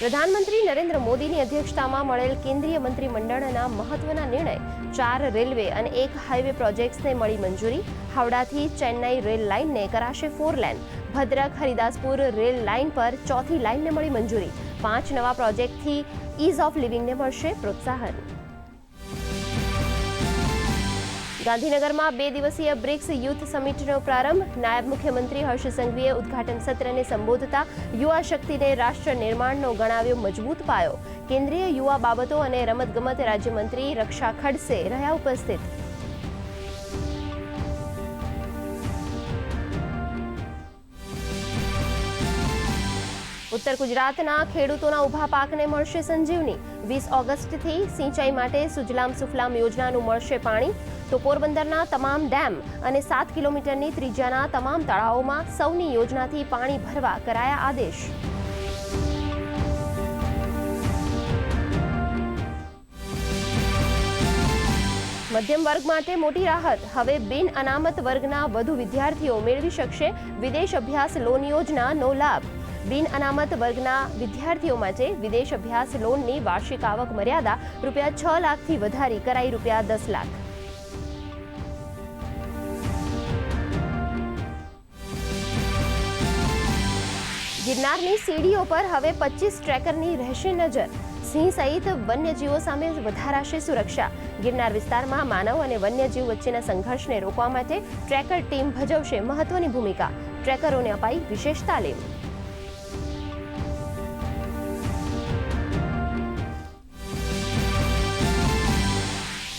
પ્રધાનમંત્રી નરેન્દ્ર મોદીની અધ્યક્ષતામાં મળેલ કેન્દ્રીય મંત્રીમંડળના મહત્વના નિર્ણય 4 રેલવે અને 1 હાઈવે પ્રોજેક્ટ્સને મળી મંજૂરી. હાવડાથી ચેન્નઈ રેલ લાઇનને કરાશે 4 લેન. ભદ્રક હરિદાસપુર રેલ લાઇન પર 4થી લાઇનને મળી મંજૂરી. 5 નવા પ્રોજેક્ટથી ઇઝ ઓફ લિવિંગને મળશે પ્રોત્સાહન. ગાંધીનગરમાં 2 દિવસીય બ્રિક્સ યુથ સમિટનો પ્રારંભ. નાયબ મુખ્યમંત્રી હર્ષ સંઘવીએ ઉદ્ઘાટન સત્રને સંબોધતા યુવા શક્તિને રાષ્ટ્ર નિર્માણનો ગણાવ્યો મજબૂત પાયો. કેન્દ્રીય યુવા બાબતો અને રમતગમત રાજ્યમંત્રી રક્ષા ખડસે રહ્યા ઉપસ્થિત. ઉત્તર ગુજરાતના ખેડૂતોના ઊભા પાકને મળશે સંજીવની. 20 ઓગસ્ટથી સિંચાઈ માટે સુજલામ સુફલામ યોજનાનું મળશે પાણી. તો પોરબંદરના તમામ ડેમ અને 7 કિલોમીટરની ત્રિજ્યાના તમામ તળાવોમાં સૌની યોજનાથી પાણી ભરવા કરાયા આદેશ. મધ્યમ વર્ગ માટે મોટી રાહત. હવે બિન અનામત વર્ગના વધુ વિદ્યાર્થીઓ મેળવી શકશે વિદેશ અભ્યાસ લોન યોજનાનો લાભ. બિન અનામત વર્ગના વિદ્યાર્થીઓ માટે વિદેશ અભ્યાસ લોનની વાર્ષિક આવક મર્યાદા ₹6 લાખથી વધારી કરાઈ ₹10 લાખ. ગિરનારની સીડીઓ પર હવે 25 ટ્રેકરની રહેશે નજર. સિંહ સહિત વન્યજીવો સામે વધારાશે સુરક્ષા. ગિરનાર વિસ્તારમાં માનવ અને વન્યજીવ વચ્ચેના સંઘર્ષને રોકવા માટે ટ્રેકર ટીમ ભજવશે મહત્વની ભૂમિકા. ટ્રેકરોને અપાઈ વિશેષ તાલીમ.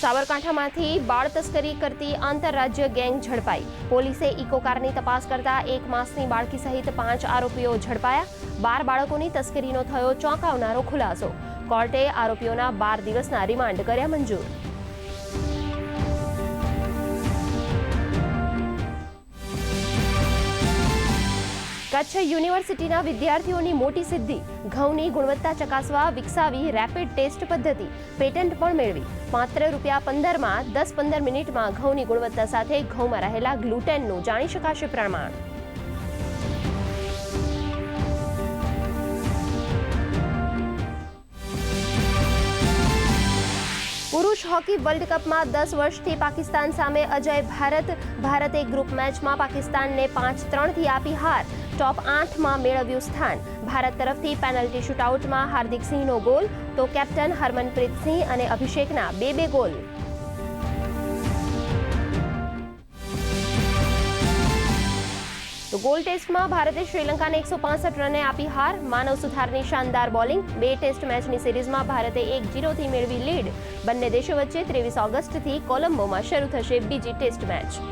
સાબરકાંઠામાંથી બાળ તસ્કરી કરતી આંતરરાજ્ય ગેંગ ઝડપાઈ. પોલીસે ઇકો કારની તપાસ કરતા 1 માસની બાળકી સહિત 5 આરોપીઓ ઝડપાયા. 12 બાળકોની તસ્કરીનો થયો ચોંકાવનારો ખુલાસો. કોર્ટે આરોપીઓના 12 દિવસના રિમાન્ડ કર્યા મંજૂર. કચ્છ યુનિવર્સિટીના વિદ્યાર્થીઓની મોટી સિદ્ધિ. ઘઉંની ગુણવત્તા ચકાસવા વિકસાવી રેપિડ ટેસ્ટ પદ્ધતિ. પેટન્ટ પણ મેળવી. માત્ર ₹15માં 10-15 મિનિટમાં ઘઉંની ગુણવત્તા સાથે ઘઉંમાં રહેલા ગ્લુટેનનું જાણી શકાશે પ્રમાણ. પુરુષ હોકી વર્લ્ડ કપમાં 10 વર્ષથી પાકિસ્તાન સામે અજય ભારતે ગ્રુપ મેચમાં પાકિસ્તાનને 5-3થી આપી હાર. ટોપ 8માં મેળવ્યું સ્થાન. ભારત તરફથી પેનલ્ટી શૂટઆઉટમાં હાર્દિક સિંહનો ગોલ તો કેપ્ટન હરમનપ્રીત સિંહ અને અભિષેકના 2 ગોલ. તો ગોલ ટેસ્ટમાં ભારતે શ્રીલંકાને 165 રને આપી હાર. માનવ સુથારની શાનદાર બોલિંગ. 2 ટેસ્ટ મેચની સિરીઝમાં ભારતે 1-0થી મેળવી લીડ. બંને દેશો વચ્ચે 23 ઓગસ્ટથી કોલંબોમાં શરૂ થશે બીજી ટેસ્ટ મેચ.